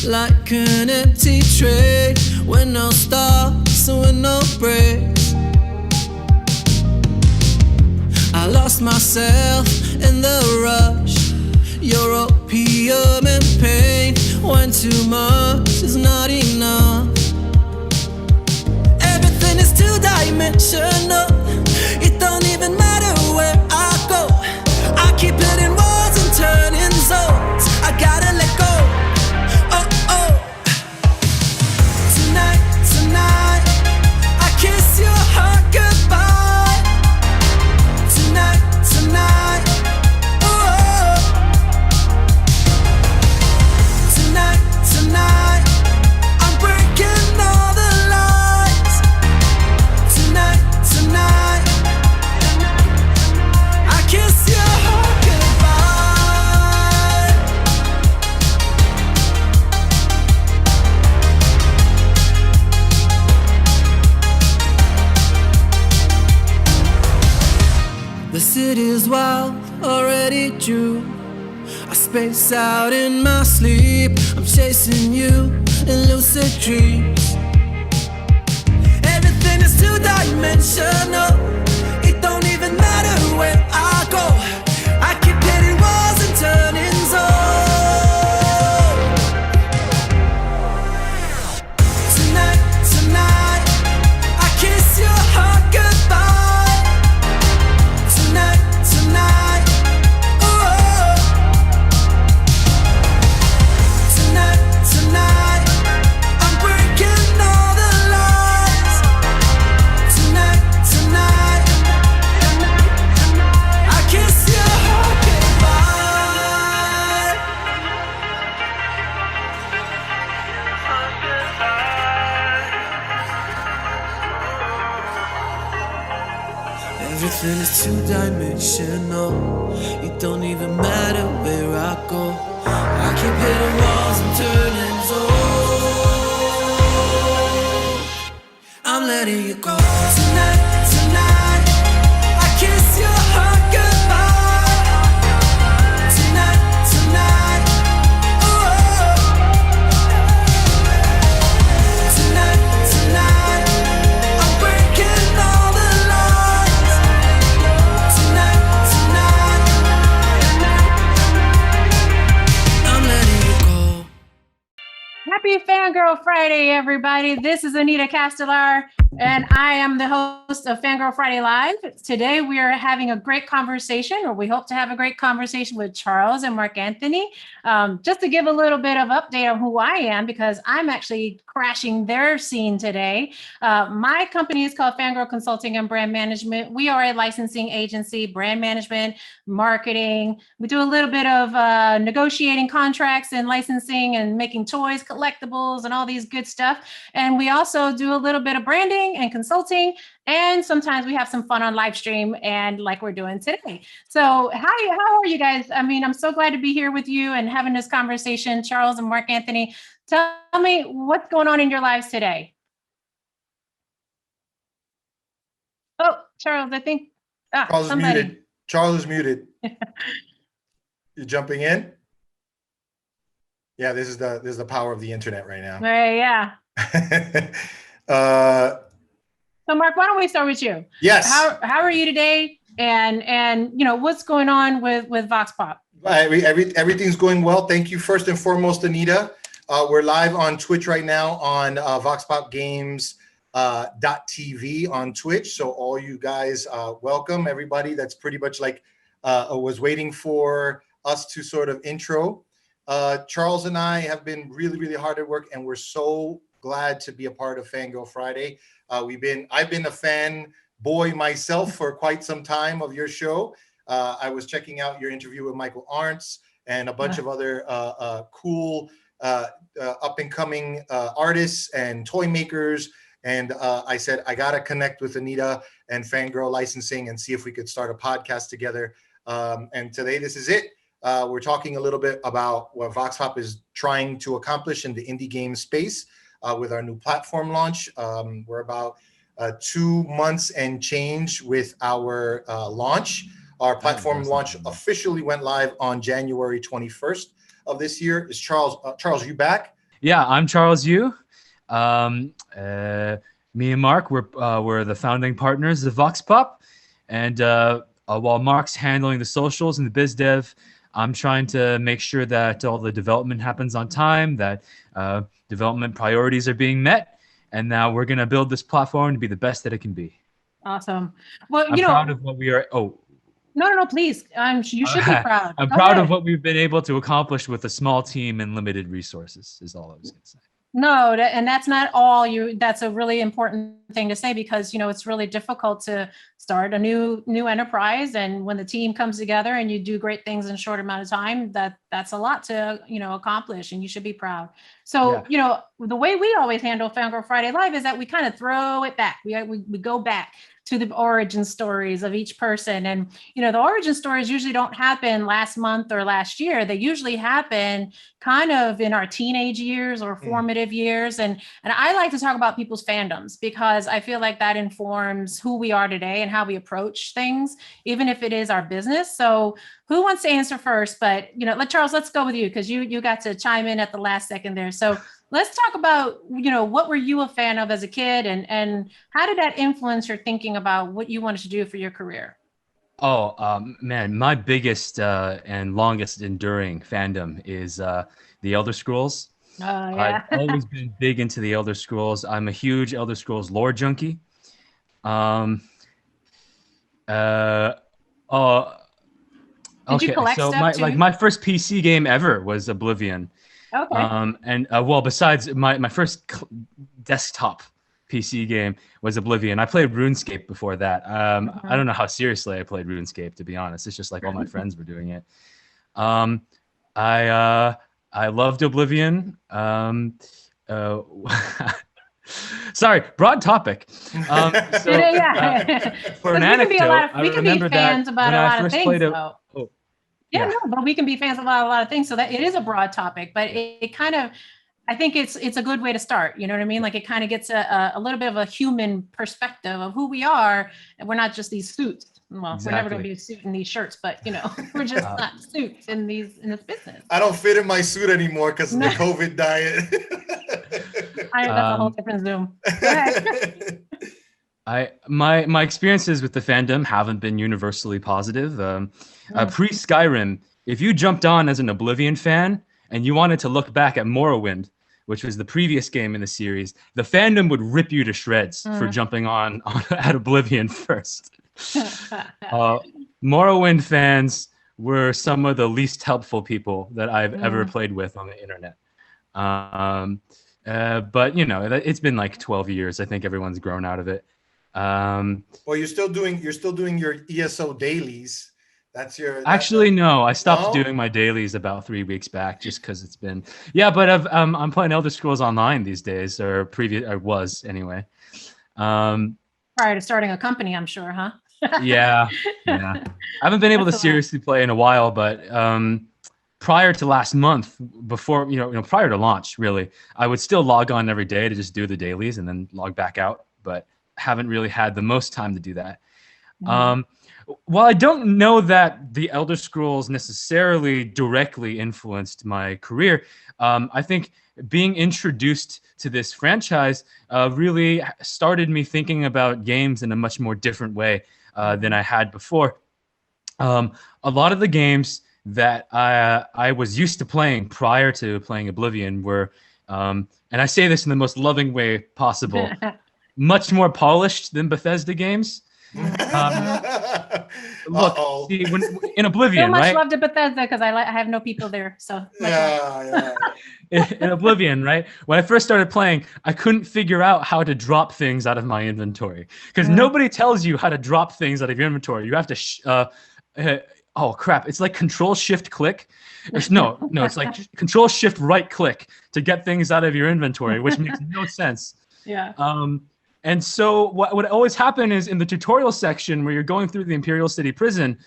like an empty tray with no stops and with no breaks. I lost myself in the rush. Your opium and pain, when too much is not enough. Everything is two-dimensional. It don't even matter where I go. I keep hitting walls and turning zones. I gotta let go. Oh, oh. Tonight, tonight, I kiss your heart goodbye. Tonight, tonight, oh. Tonight, tonight, I'm breaking all the lies. Tonight, tonight, I kiss your heart goodbye. The city's wild, already drew. I space out in my sleep. I'm chasing you in lucid dreams. Everything is two-dimensional. It don't even matter where I go. I keep hitting walls and turning zones. Tonight, tonight, I kiss your heart goodbye. Tonight, tonight, oh. Tonight, tonight, I'm breaking all the lies. Tonight, tonight, I kiss your heart goodbye. Everything is two-dimensional. It don't even matter where I go. I keep hitting walls and turning zones. I'm letting you go. Tonight, tonight, I kiss your heart goodbye. Tonight, tonight, oh. Tonight, tonight, I'm breaking all the lies. Tonight, tonight, I'm letting you go. Happy Fangirl Friday, everybody. This is Anita Castellar, and I am the host of Fangirl Friday Live. Today, we are having a great conversation, or we hope to have a great conversation with Charles and Marc Anthony. Just to give a little bit of update on who I am, because I'm actually crashing their scene today. My company is called FanGirl Consulting and Brand Management. We are a licensing agency, brand management, marketing. We do a little bit of negotiating contracts and licensing and making toys, collectibles, and all these good stuff. And we also do a little bit of branding and consulting. And sometimes we have some fun on live stream, and like we're doing today. So how are you guys? I mean, I'm so glad to be here with you and having this conversation. Charles and Marc Anthony, tell me what's going on in your lives today. Oh, Charles, I think Charles somebody. is muted. Charles is muted. You're jumping in? Yeah, this is the power of the internet right now. Yeah. So Marc, why don't we start with you? Yes. How are you today? And you know, what's going on with VoxPop? Everything's going well. Thank you first and foremost, Anita. We're live on Twitch right now on VoxPop Games .tv on Twitch. So all you guys, welcome everybody. That's pretty much like was waiting for us to sort of intro. Charles and I have been really, really hard at work, and we're so glad to be a part of Fangirl Friday. I've been a fan boy myself for quite some time of your show. I was checking out your interview with Michael Arntz and a bunch of other cool up and coming artists and toy makers. And I said, I got to connect with Anita and Fangirl Licensing and see if we could start a podcast together. And today, this is it. We're talking a little bit about what VoxPop is trying to accomplish in the indie game space with our new platform launch. We're about 2 months and change with our launch. Our platform launch officially went live on January 21st of this year. Is Charles, are you back? Yeah, I'm Charles Yu. Me and Marc, we're the founding partners of VoxPop, and while Marc's handling the socials and the biz dev, I'm trying to make sure that all the development happens on time, that development priorities are being met, and now we're gonna build this platform to be the best that it can be. Awesome. Well, I'm proud of what we are. Oh, no, please. You should be proud. I'm Go proud ahead. of what we've been able to accomplish with a small team and limited resources. Is all I was gonna say. No, and that's not all you. That's a really important thing to say because it's really difficult to start a new enterprise, and when the team comes together and you do great things in a short amount of time, that's a lot to accomplish, and you should be proud. So the way we always handle FanGirl Friday Live is that we kind of throw it back. We go back to the origin stories of each person, and the origin stories usually don't happen last month or last year. They usually happen kind of in our teenage years or formative years, and I like to talk about people's fandoms because I feel like that informs who we are today and how we approach things, even if it is our business. So who wants to answer first? But Charles, let's go with you because you got to chime in at the last second there. So let's talk about what were you a fan of as a kid, and how did that influence your thinking about what you wanted to do for your career? Oh, man, my biggest and longest enduring fandom is the Elder Scrolls. Yeah. I've always been big into the Elder Scrolls. I'm a huge Elder Scrolls lore junkie. Okay, Did you collect so stuff too? my first PC game ever was Oblivion. Okay. And well, besides my first desktop PC game was Oblivion. I played RuneScape before that. I don't know how seriously I played RuneScape, to be honest. It's just like all my friends were doing it. I loved Oblivion. Sorry, broad topic. For an anecdote, I remember that when I first played it. Yeah, no, but we can be fans about a lot of things. So that it is a broad topic, but it kind of, I think it's a good way to start. You know what I mean? Like it kind of gets a little bit of a human perspective of who we are, and we're not just these suits. Well, Exactly. We're never going to be a suit in these shirts, but we're just not suits in this business. I don't fit in my suit anymore because of the COVID diet. That's a whole different Zoom. Go ahead. My experiences with the fandom haven't been universally positive. Pre-Skyrim, if you jumped on as an Oblivion fan and you wanted to look back at Morrowind, which was the previous game in the series, the fandom would rip you to shreds for jumping on at Oblivion first. Morrowind fans were some of the least helpful people that I've ever played with on the internet. But it's been like 12 years. I think everyone's grown out of it. Well, you're still doing your ESO dailies. Actually, no, I stopped doing my dailies about 3 weeks back just because it's been, but I'm playing Elder Scrolls Online these days, or I was anyway. Prior to starting a company, I'm sure, huh? yeah. I haven't been able to seriously play in a while, but prior to last month, before, prior to launch, really, I would still log on every day to just do the dailies and then log back out, but haven't really had the most time to do that. While I don't know that the Elder Scrolls necessarily directly influenced my career, I think being introduced to this franchise really started me thinking about games in a much more different way than I had before. A lot of the games that I was used to playing prior to playing Oblivion were, and I say this in the most loving way possible, much more polished than Bethesda games. Look, see, in Oblivion, so much right? love to Bethesda because I have no people there. So in Oblivion, right? When I first started playing, I couldn't figure out how to drop things out of my inventory because nobody tells you how to drop things out of your inventory. You have to, oh crap! It's like Control-Shift-Click. No, it's like Control-Shift-Right-Click to get things out of your inventory, which makes no sense. Yeah. And so what would always happen is in the tutorial section where you're going through the Imperial City prison,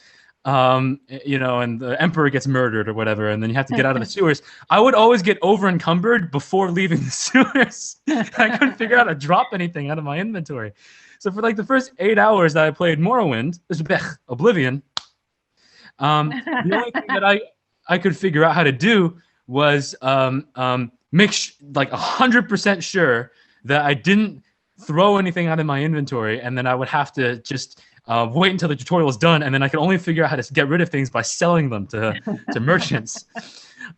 and the Emperor gets murdered or whatever, and then you have to get out of the sewers. I would always get over encumbered before leaving the sewers. I couldn't figure out how to drop anything out of my inventory. So for like the first 8 hours that I played Oblivion, the only thing that I could figure out how to do was like 100% sure that I didn't throw anything out of my inventory, and then I would have to just wait until the tutorial is done, and then I could only figure out how to get rid of things by selling them to merchants.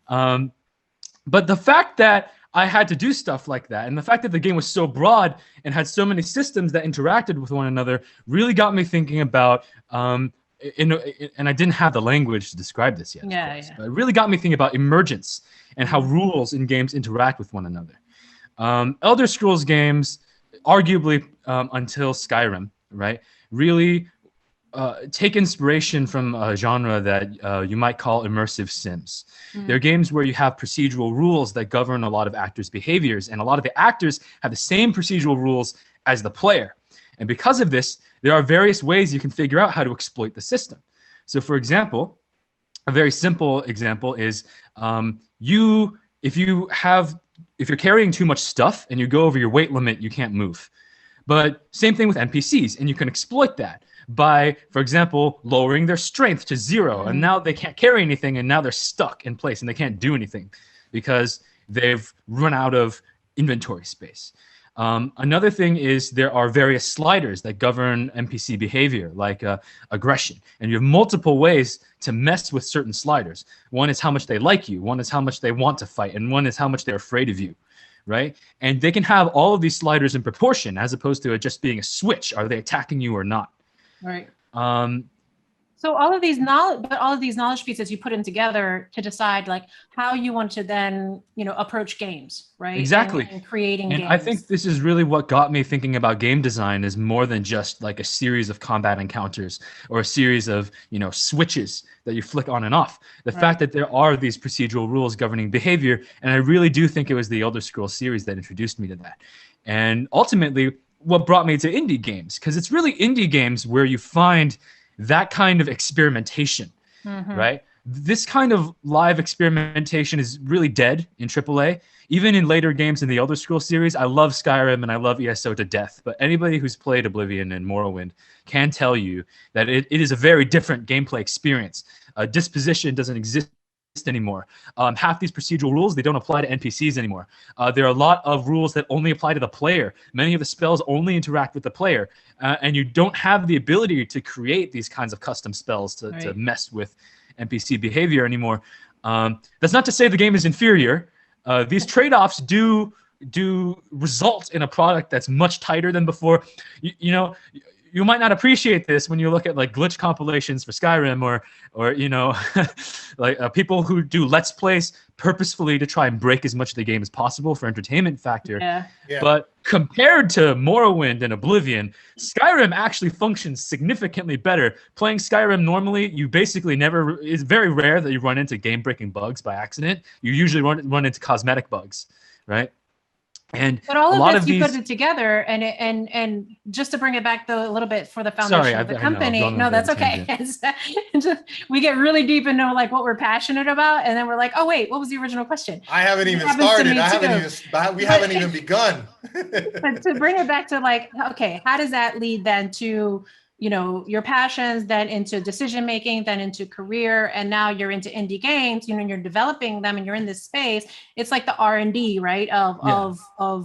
But the fact that I had to do stuff like that, and the fact that the game was so broad and had so many systems that interacted with one another, really got me thinking about, and I didn't have the language to describe this yet, but it really got me thinking about emergence and how rules in games interact with one another. Elder Scrolls games, arguably until Skyrim, right, really take inspiration from a genre that you might call immersive sims. They're games where you have procedural rules that govern a lot of actors' behaviors, and a lot of the actors have the same procedural rules as the player. And because of this, there are various ways you can figure out how to exploit the system. So for example, a very simple example is if you're carrying too much stuff and you go over your weight limit, you can't move. But same thing with NPCs, and you can exploit that by, for example, lowering their strength to 0, and now they can't carry anything, and now they're stuck in place and they can't do anything because they've run out of inventory space. Another thing is there are various sliders that govern NPC behavior, like aggression, and you have multiple ways to mess with certain sliders. One is how much they like you, one is how much they want to fight, and one is how much they're afraid of you. Right? And they can have all of these sliders in proportion, as opposed to it just being a switch. Are they attacking you or not? Right. So all of these knowledge pieces, you put them together to decide like how you want to then, approach games, right? Exactly. And creating games. I think this is really what got me thinking about game design, is more than just like a series of combat encounters or a series of, switches that you flick on and off. The fact that there are these procedural rules governing behavior, and I really do think it was the Elder Scrolls series that introduced me to that. And ultimately, what brought me to indie games, because it's really indie games where you find that kind of experimentation, right? This kind of live experimentation is really dead in AAA. Even in later games in the Elder Scrolls series, I love Skyrim and I love ESO to death, but anybody who's played Oblivion and Morrowind can tell you that it is a very different gameplay experience. Disposition doesn't exist anymore. Half these procedural rules, they don't apply to NPCs anymore. There are a lot of rules that only apply to the player. Many of the spells only interact with the player, and you don't have the ability to create these kinds of custom spells to mess with NPC behavior anymore. That's not to say the game is inferior. These trade-offs do result in a product that's much tighter than before. You might not appreciate this when you look at like glitch compilations for Skyrim or like people who do Let's Plays purposefully to try and break as much of the game as possible for entertainment factor. Yeah. But compared to Morrowind and Oblivion, Skyrim actually functions significantly better. Playing Skyrim normally, you basically it's very rare that you run into game-breaking bugs by accident. You usually run into cosmetic bugs, right? But all of this, you put it together, and just to bring it back a little bit for the foundation of the company. No, that's okay. We get really deep into like what we're passionate about, and then we're like, oh wait, what was the original question? I haven't even started. We haven't even begun. But to bring it back to like, okay, how does that lead then to your passions, then into decision making, then into career, and now you're into indie games. You're developing them, and you're in this space. It's like the R&D, right, of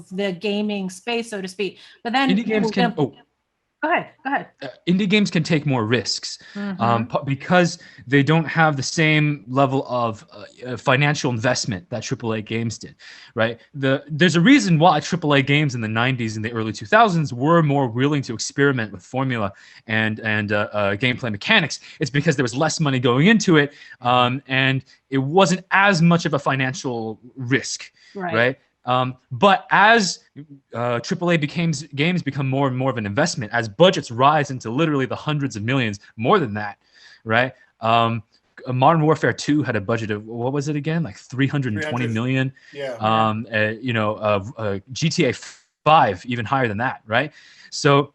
the gaming space, so to speak. But then indie games can. Go ahead. Indie games can take more risks because they don't have the same level of financial investment that AAA games did, right? There's a reason why AAA games in the 90s and the early 2000s were more willing to experiment with formula and gameplay mechanics. It's because there was less money going into it, and it wasn't as much of a financial risk, right? But as AAA games become more and more of an investment, as budgets rise into literally the hundreds of millions, more than that, right? Modern Warfare 2 had a budget of, what was it again? Like 320 million. Yeah. GTA 5, even higher than that, right? So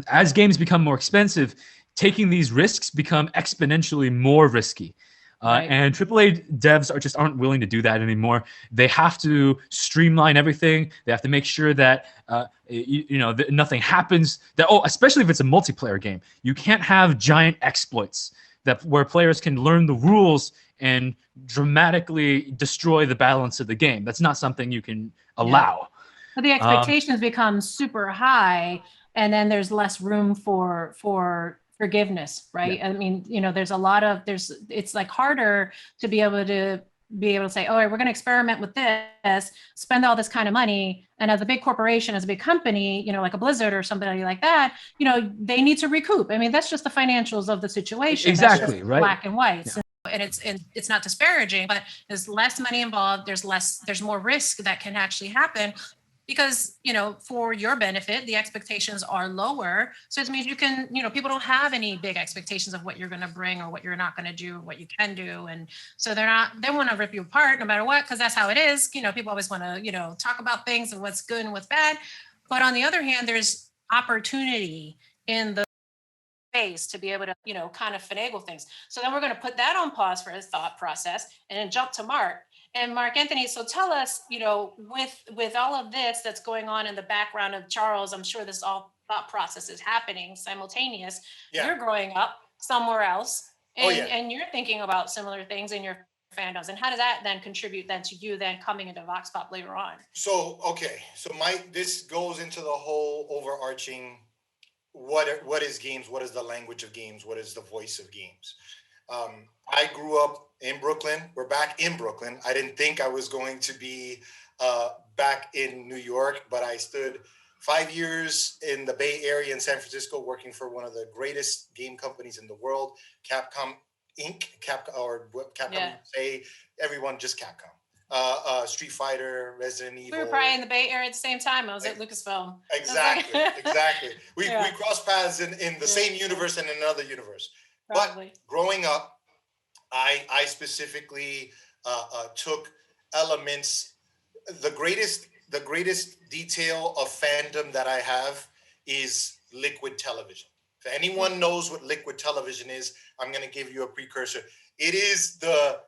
as games become more expensive, taking these risks become exponentially more risky. And AAA devs aren't willing to do that anymore. They have to streamline everything. They have to make sure that that nothing happens. Especially if it's a multiplayer game, you can't have giant exploits where players can learn the rules and dramatically destroy the balance of the game. That's not something you can allow. But the expectations become super high, and then there's less room for forgiveness, right? Yeah. I mean, there's a lot of it's like harder to be able to say, all right, we're going to experiment with this, spend all this kind of money, and as a big corporation, as a big company, like a Blizzard or somebody like that, they need to recoup. I mean, that's just the financials of the situation. Exactly, right? Black and white. Yeah. So, and it's not disparaging, but there's less money involved. There's more risk that can actually happen. Because, for your benefit, the expectations are lower. So it means you can, people don't have any big expectations of what you're going to bring or what you're not going to do, or what you can do. And so they want to rip you apart no matter what, because that's how it is. People always want to, talk about things and what's good and what's bad. But on the other hand, there's opportunity in the space to be able to, kind of finagle things. So then we're going to put that on pause for a thought process and then jump to Marc. And Marc Anthony, so tell us, with all of this that's going on in the background of Charles, I'm sure this all thought process is happening simultaneous. Yeah. You're growing up somewhere else, and you're thinking about similar things in your fandoms. And how does that then contribute then to you then coming into VoxPop later on? So this goes into the whole overarching, what is games? What is the language of games? What is the voice of games? I grew up in Brooklyn. We're back in Brooklyn. I didn't think I was going to be back in New York, but I stood 5 years in the Bay Area in San Francisco working for one of the greatest game companies in the world, Capcom Inc. Capcom, say everyone, just Capcom. Street Fighter, Resident Evil. We were probably in the Bay Area at the same time. I was at Lucasfilm. Exactly. We crossed paths in the same universe and in another universe. Probably. But growing up, I specifically took elements. The greatest detail of fandom that I have is liquid television. If anyone knows what liquid television is, I'm going to give you a precursor. It is the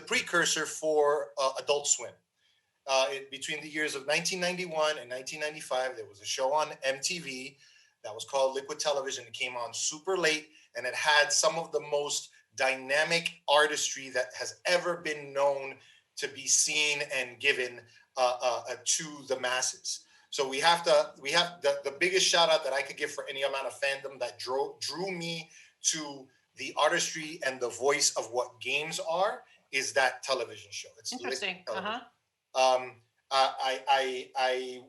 precursor for Adult Swim. Between the years of 1991 and 1995, there was a show on MTV that was called Liquid Television. It came on super late, and it had some of the most dynamic artistry that has ever been known to be seen and given to the masses. So we have the biggest shout out that I could give for any amount of fandom that drew me to the artistry and the voice of what games are is that television show. It's interesting. I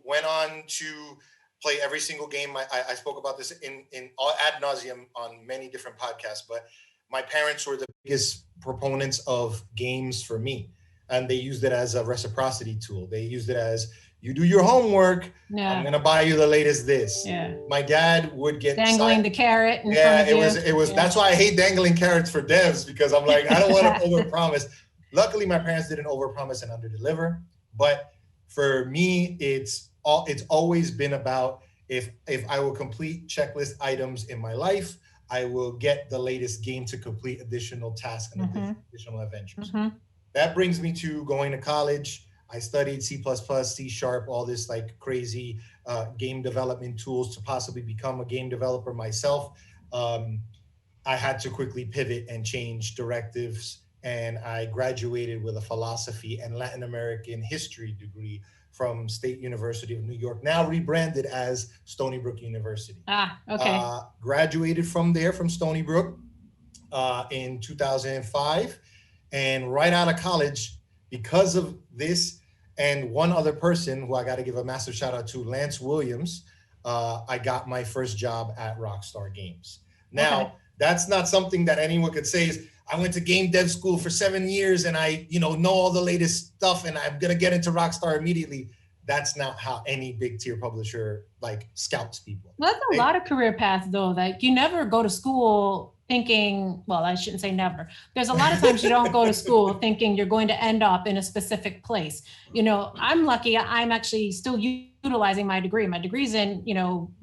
went on to play every single game. I spoke about this in ad nauseum on many different podcasts, but my parents were the biggest proponents of games for me. And they used it as a reciprocity tool. They used it as, you do your homework, I'm going to buy you the latest this. Yeah. My dad would get dangling the carrot in front of it was. That's why I hate dangling carrots for devs, because I'm like, I don't want to overpromise. Luckily, my parents didn't overpromise and underdeliver. But for me, it's always been about, if I will complete checklist items in my life, I will get the latest game to complete additional tasks and additional adventures. That brings me to going to college. I studied C++, C#, all this like crazy game development tools to possibly become a game developer myself. I had to quickly pivot and change directives, and I graduated with a philosophy and Latin American history degree from State University of New York, now rebranded as Stony Brook University. Graduated from there, from Stony Brook, in 2005. And right out of college, because of this and one other person who I got to give a massive shout out to, Lance Williams, I got my first job at Rockstar Games. Now, that's not something that anyone could say is, I went to game dev school for 7 years and I, know all the latest stuff and I'm going to get into Rockstar immediately. That's not how any big tier publisher scouts people. Well, that's a lot of career paths though. Like you never go to school thinking, well, I shouldn't say never. There's a lot of times you don't go to school thinking you're going to end up in a specific place. I'm lucky. I'm actually still utilizing my degree. My degree's in,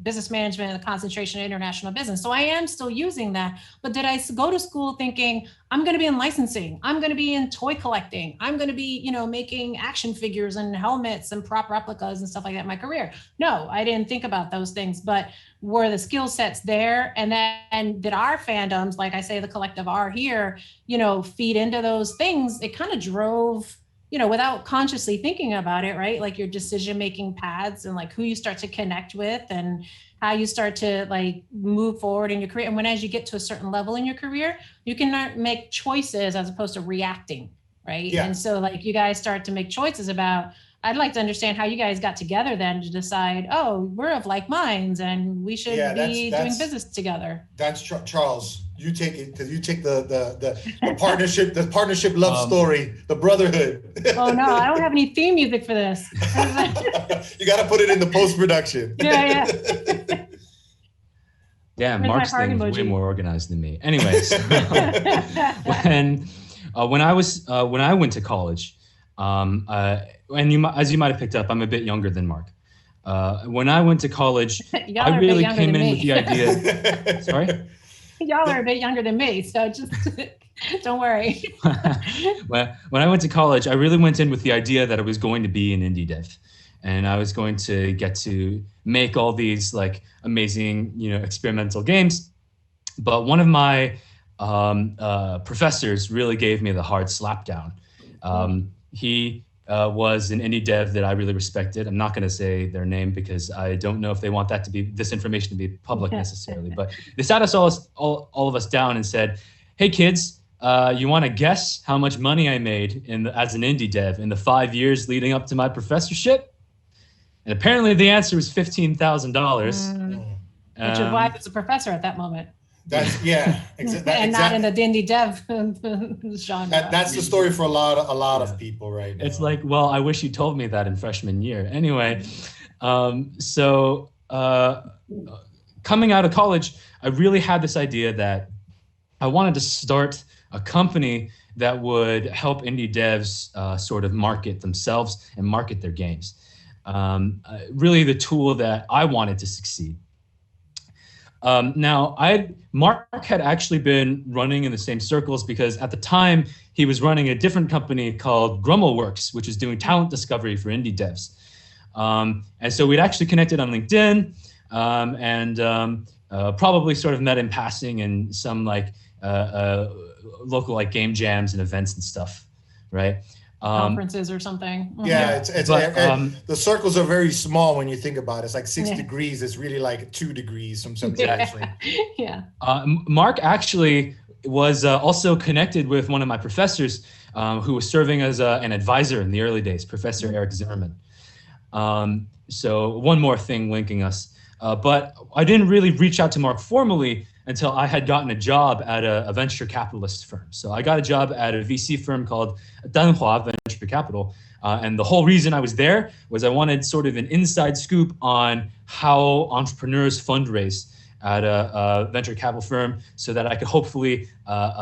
business management and the concentration in international business. So I am still using that. But did I go to school thinking I'm going to be in licensing? I'm going to be in toy collecting. I'm going to be, making action figures and helmets and prop replicas and stuff like that in my career? No, I didn't think about those things, but were the skill sets there? And then did our fandoms, like I say, the collective R here, feed into those things? It kind of drove, without consciously thinking about it, right? Like your decision-making paths and like who you start to connect with and how you start to like move forward in your career. And as you get to a certain level in your career, you can make choices as opposed to reacting, right? Yeah. And so like you guys start to make choices about, I'd like to understand how you guys got together then to decide, oh, we're of like minds and we should be doing business together. That's Charles. You take it because you take the partnership love story, the brotherhood. Oh no, I don't have any theme music for this. You got to put it in the post-production. Yeah. Damn, Where's Marc's my heart thing is way emoji? more organized than me. Anyways, when I went to college, and as you might have picked up, I'm a bit younger than Marc. When I went to college, Y'all I are a bit really younger came than in me. with the idea. Sorry. Y'all are a bit younger than me, so just don't worry. When I went to college, I really went in with the idea that I was going to be an indie dev, and I was going to get to make all these like amazing, experimental games. But one of my professors really gave me the hard slap down. He was an indie dev that I really respected. I'm not going to say their name because I don't know if they want this information to be public necessarily. But they sat us all of us down and said, "Hey kids, you want to guess how much money I made as an indie dev in the 5 years leading up to my professorship?" And apparently the answer was $15,000. Which is why I was a professor at that moment. That's And not in the indie dev genre. That's the story for a lot of people right now. It's like, well, I wish you told me that in freshman year. Anyway, coming out of college, I really had this idea that I wanted to start a company that would help indie devs sort of market themselves and market their games. Really the tool that I wanted to succeed. Now, Marc had actually been running in the same circles because at the time he was running a different company called Grummelworks, which is doing talent discovery for indie devs. And so we'd actually connected on LinkedIn and probably sort of met in passing in some like local like game jams and events and stuff, right? Conferences or something. Yeah, the circles are very small when you think about it. It's like 6 degrees. It's really like 2 degrees from some direction. Yeah. Marc actually was also connected with one of my professors who was serving as an advisor in the early days, Professor Eric Zimmerman. So one more thing linking us. But I didn't really reach out to Marc formally until I had gotten a job at a venture capitalist firm. So I got a job at a VC firm called Danhua Venture Capital. And the whole reason I was there was I wanted sort of an inside scoop on how entrepreneurs fundraise at a venture capital firm so that I could hopefully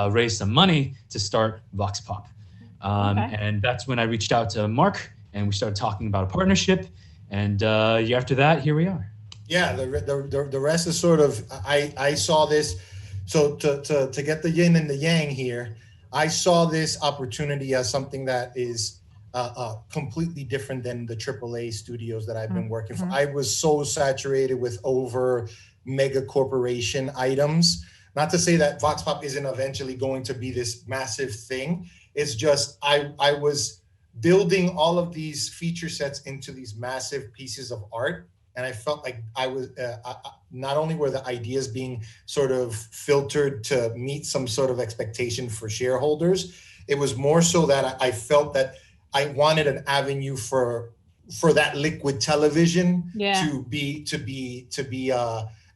raise some money to start VoxPop. And that's when I reached out to Marc and we started talking about a partnership. And after that, here we are. Yeah, the rest is sort of, I saw this, so to get the yin and the yang here, I saw this opportunity as something that is completely different than the AAA studios that I've been working for. I was so saturated with over mega corporation items. Not to say that VoxPop isn't eventually going to be this massive thing. It's just I was building all of these feature sets into these massive pieces of art. And I felt like I was, not only were the ideas being sort of filtered to meet some sort of expectation for shareholders, it was more so that I felt that I wanted an avenue for that liquid television to be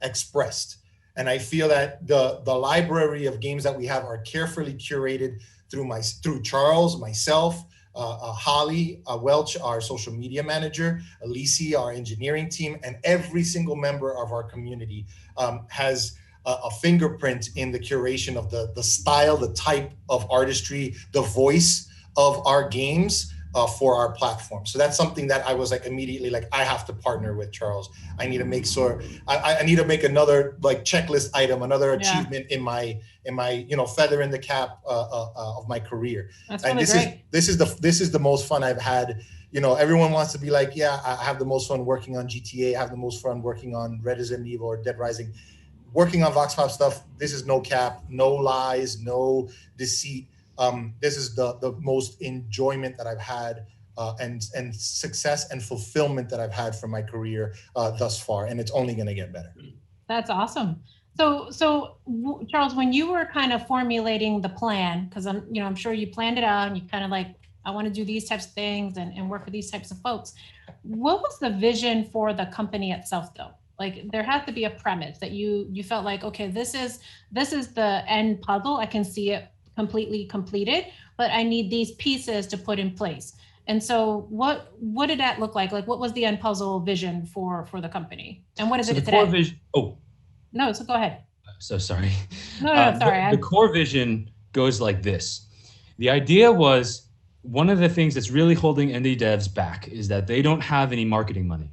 expressed. And I feel that the library of games that we have are carefully curated through Charles, myself, Holly Welch, our social media manager, Alicia, our engineering team, and every single member of our community has a fingerprint in the curation of the style, the type of artistry, the voice of our games for our platform. So that's something that I was like immediately like, I have to partner with Charles. I need to make sure I need to make another like checklist item, another achievement in my feather in the cap of my career. That's and really great. this is the most fun I've had. Everyone wants to be like, yeah, I have the most fun working on GTA. I have the most fun working on Resident Evil or Dead Rising. Working on VoxPop stuff, this is no cap, no lies, no deceit. This is the most enjoyment that I've had and success and fulfillment that I've had from my career thus far, and it's only going to get better. That's awesome. So Charles, when you were kind of formulating the plan, because I'm sure you planned it out and you kind of like, I want to do these types of things and work with these types of folks. What was the vision for the company itself, though? Like, there has to be a premise that you felt like, okay, this is the end puzzle. I can see it completely completed, but I need these pieces to put in place. And so what did that look like? Like, what was the end puzzle vision for the company? And what is it today? Core vision. Oh. No, so go ahead. So sorry. No, sorry. The core vision goes like this. The idea was, one of the things that's really holding indie devs back is that they don't have any marketing money.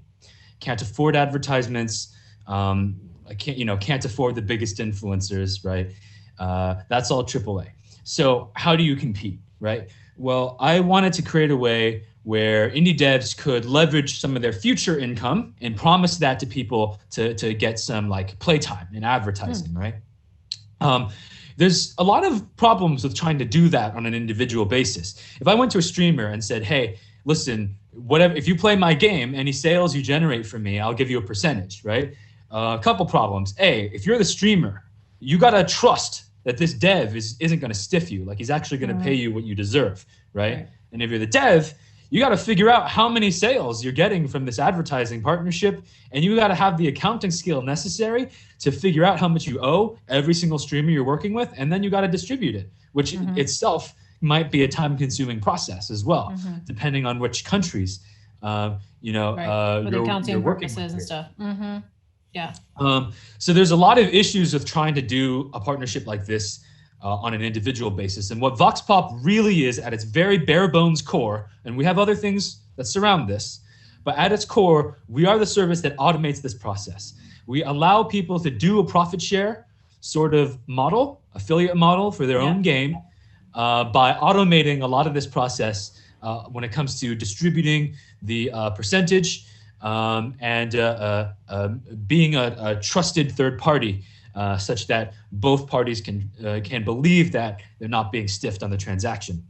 Can't afford advertisements. Can't afford the biggest influencers, right? That's all AAA. So how do you compete, right? Well, I wanted to create a way where indie devs could leverage some of their future income and promise that to people to get some like playtime in advertising, right? There's a lot of problems with trying to do that on an individual basis. If I went to a streamer and said, hey, listen, whatever, if you play my game, any sales you generate from me, I'll give you a percentage, right? A couple problems. A, if you're the streamer, you gotta trust that this dev isn't gonna stiff you, like he's actually gonna pay you what you deserve, right? And if you're the dev, you got to figure out how many sales you're getting from this advertising partnership, and you got to have the accounting skill necessary to figure out how much you owe every single streamer you're working with, and then you got to distribute it, which itself might be a time-consuming process as well, depending on which countries for the accounting purposes and stuff. Yeah. So there's a lot of issues with trying to do a partnership like this on an individual basis. And what VoxPop really is at its very bare bones core, and we have other things that surround this, but at its core, we are the service that automates this process. We allow people to do a profit share sort of model, affiliate model for their own game by automating a lot of this process when it comes to distributing the percentage and being a trusted third party. Such that both parties can believe that they're not being stiffed on the transaction.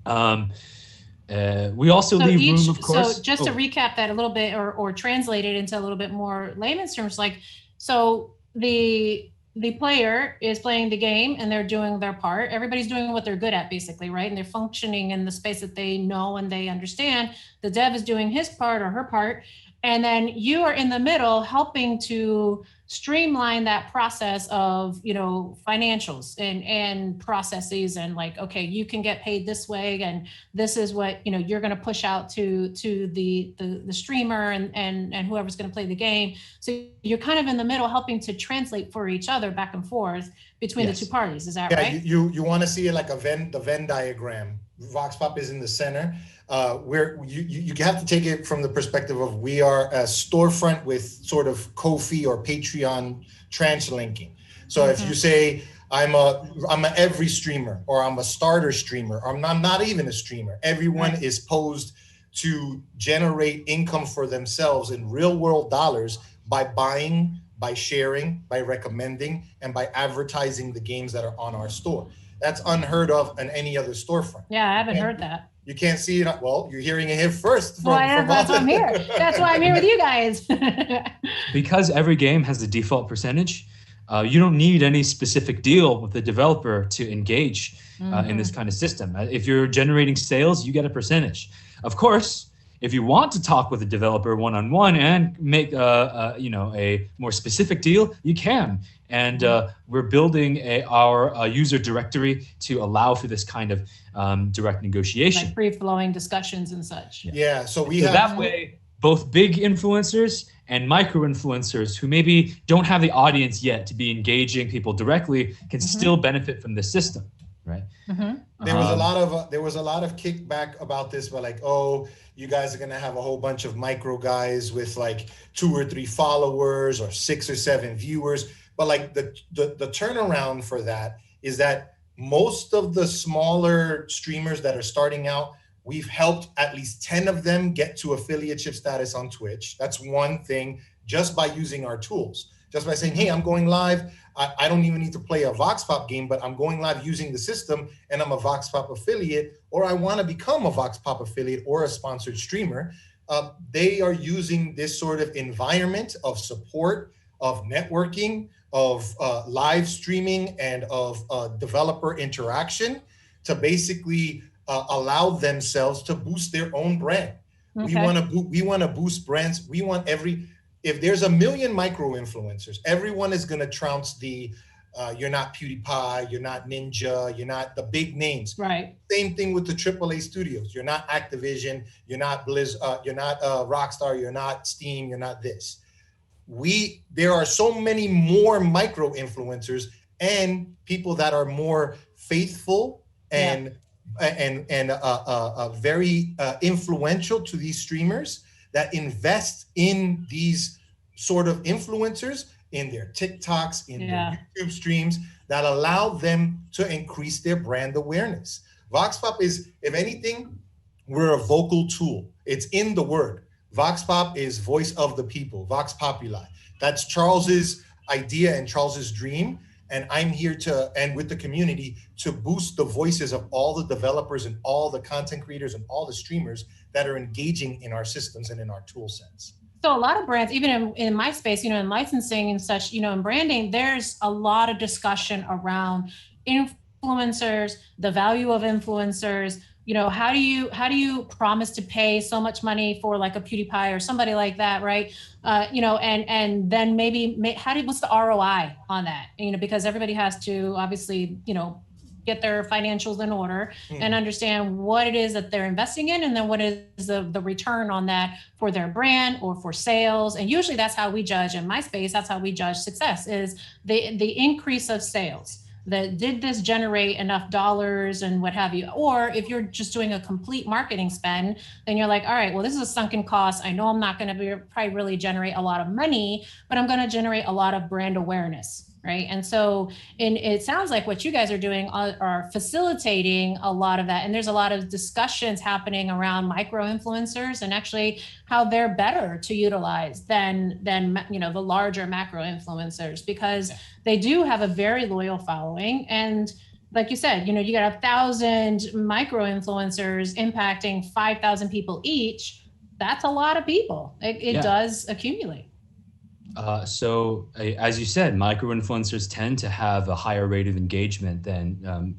We also leave room, of course. So just to recap that a little bit, or translate it into a little bit more layman's terms, like, so the player is playing the game and they're doing their part. Everybody's doing what they're good at, basically, right? And they're functioning in the space that they know and they understand. The dev is doing his part or her part. And then you are in the middle helping to streamline that process of, financials and processes, and like, okay, you can get paid this way, and this is what, you're going to push out to the streamer and whoever's going to play the game. So you're kind of in the middle helping to translate for each other back and forth between the two parties. Is that right? You want to see it like the Venn diagram. VoxPop is in the center. Where you have to take it from the perspective of, we are a storefront with sort of Ko-fi or Patreon translinking. So if you say I'm a every streamer, or I'm a starter streamer, or I'm not even a streamer, everyone is posed to generate income for themselves in real world dollars by buying, by sharing, by recommending, and by advertising the games that are on our store. That's unheard of in any other storefront. Yeah, I haven't heard that. You can't see it. Well, you're hearing it here first. That's why I'm here. That's why I'm here with you guys. Because every game has a default percentage, you don't need any specific deal with the developer to engage in this kind of system. If you're generating sales, you get a percentage. Of course, if you want to talk with a developer one-on-one and make a more specific deal, you can. And we're building our user directory to allow for this kind of direct negotiation. Like free-flowing discussions and such. Yeah, so that way, both big influencers and micro-influencers who maybe don't have the audience yet to be engaging people directly can still benefit from this system, right? There was a lot of kickback about this, but like, oh, you guys are gonna have a whole bunch of micro guys with like 2 or 3 followers or 6 or 7 viewers. But like the turnaround for that is that most of the smaller streamers that are starting out, we've helped at least 10 of them get to affiliateship status on Twitch. That's one thing, just by using our tools. Just by saying, hey, I'm going live. I don't even need to play a VoxPop game, but I'm going live using the system and I'm a VoxPop affiliate, or I want to become a VoxPop affiliate or a sponsored streamer. They are using this sort of environment of support, of networking, of live streaming, and of developer interaction to basically allow themselves to boost their own brand. Okay. We want to boost brands. We want if there's 1 million micro influencers, everyone is going to trounce you're not PewDiePie, you're not Ninja, you're not the big names. Right. Same thing with the AAA studios. You're not Activision, you're not you're not Rockstar, you're not Steam, you're not this. There are so many more micro influencers and people that are more faithful and very influential to these streamers that invest in these sort of influencers in their TikToks, in their YouTube streams, that allow them to increase their brand awareness. VoxPop is, if anything, we're a vocal tool. It's in the word. VoxPop is voice of the people, Vox Populi. That's Charles's idea and Charles's dream. And I'm here and with the community, to boost the voices of all the developers and all the content creators and all the streamers that are engaging in our systems and in our tool sets. So a lot of brands, even in my space, in licensing and such, in branding, there's a lot of discussion around influencers, the value of influencers. How do you promise to pay so much money for like a PewDiePie or somebody like that, right? And then what's the ROI on that? Because everybody has to obviously, get their financials in order and understand what it is that they're investing in, and then what is the return on that for their brand or for sales. And usually that's how we judge in my space. That's how we judge success, is the increase of sales. Did this generate enough dollars and what have you? Or if you're just doing a complete marketing spend, then you're like, all right, well, this is a sunken cost. I know I'm not going to probably really generate a lot of money, but I'm going to generate a lot of brand awareness, right? And so it sounds like what you guys are doing are facilitating a lot of that. And there's a lot of discussions happening around micro influencers and actually how they're better to utilize than the larger macro influencers, because they do have a very loyal following. And like you said, you got 1,000 micro influencers impacting 5,000 people each. That's a lot of people. It does accumulate. So as you said, micro influencers tend to have a higher rate of engagement than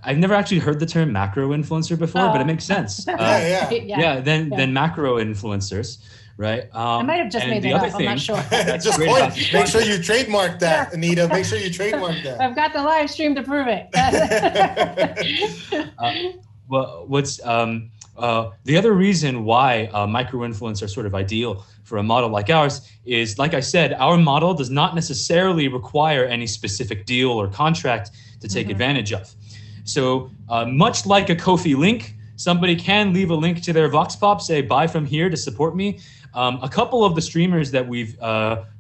I've never actually heard the term macro influencer before, but it makes sense. Than macro influencers, right? I might have just made that up. I'm not sure. Just make sure you trademark that, Anita. Make sure you trademark that. I've got the live stream to prove it. Well, what's the other reason why micro influencers are sort of ideal for a model like ours is, like I said, our model does not necessarily require any specific deal or contract to take advantage of. So much like a Ko-fi link, somebody can leave a link to their VoxPop, say, buy from here to support me. A couple of the streamers that we've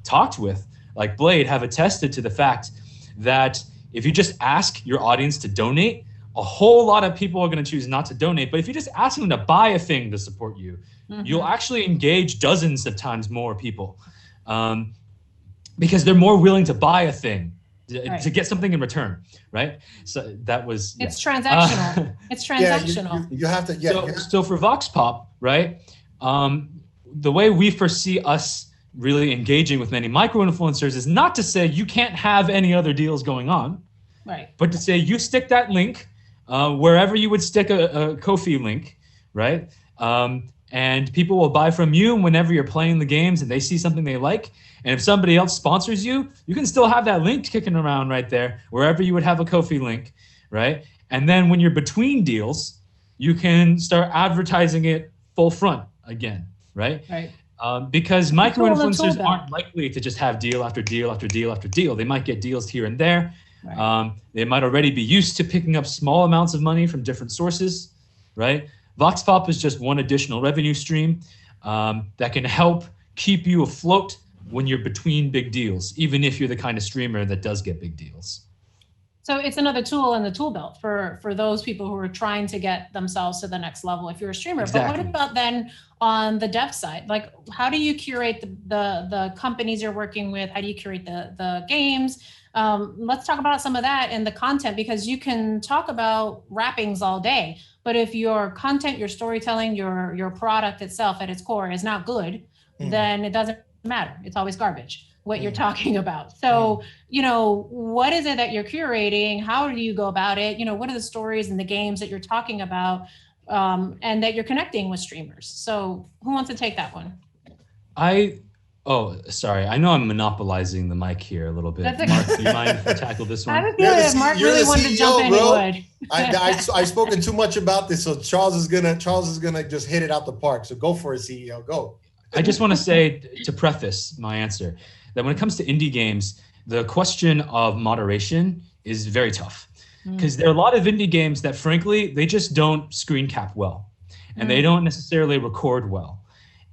talked with, like Blade, have attested to the fact that if you just ask your audience to donate, a whole lot of people are going to choose not to donate. But if you just ask them to buy a thing to support you, you'll actually engage dozens of times more people, because they're more willing to buy a thing to get something in return, right? So that was it's transactional. It's transactional. You have to So for VoxPop, right? The way we foresee us really engaging with many micro influencers is not to say you can't have any other deals going on, right? But to say you stick that link wherever you would stick a Ko-fi link, right? And people will buy from you whenever you're playing the games and they see something they like. And if somebody else sponsors you, you can still have that link kicking around right there, wherever you would have a Ko-fi link, right? And then when you're between deals, you can start advertising it full front again, right? Right. Because micro influencers aren't likely to just have deal after deal after deal after deal. They might get deals here and there, Right. They might already be used to picking up small amounts of money from different sources, right? VoxPop is just one additional revenue stream that can help keep you afloat when you're between big deals, even if you're the kind of streamer that does get big deals. So it's another tool in the tool belt for those people who are trying to get themselves to the next level if you're a streamer. Exactly. But what about then on the dev side? Like, how do you curate the companies you're working with? How do you curate the games? Let's talk about some of that and the content, because you can talk about wrappings all day, but if your content, your storytelling, your product itself at its core is not good, then it doesn't matter. It's always garbage what you're talking about. So, what is it that you're curating? How do you go about it? What are the stories and the games that you're talking about and that you're connecting with streamers? So who wants to take that one? Sorry. I know I'm monopolizing the mic here a little bit. That's okay. Marc, do you mind if I tackle this I one? have a feeling if Marc really wanted to jump in, he would. I've spoken too much about this, so Charles is gonna just hit it out the park. So go for it, CEO. Go. I just want to say, to preface my answer, that when it comes to indie games, the question of moderation is very tough, because there are a lot of indie games that, frankly, they just don't screen cap well, and they don't necessarily record well.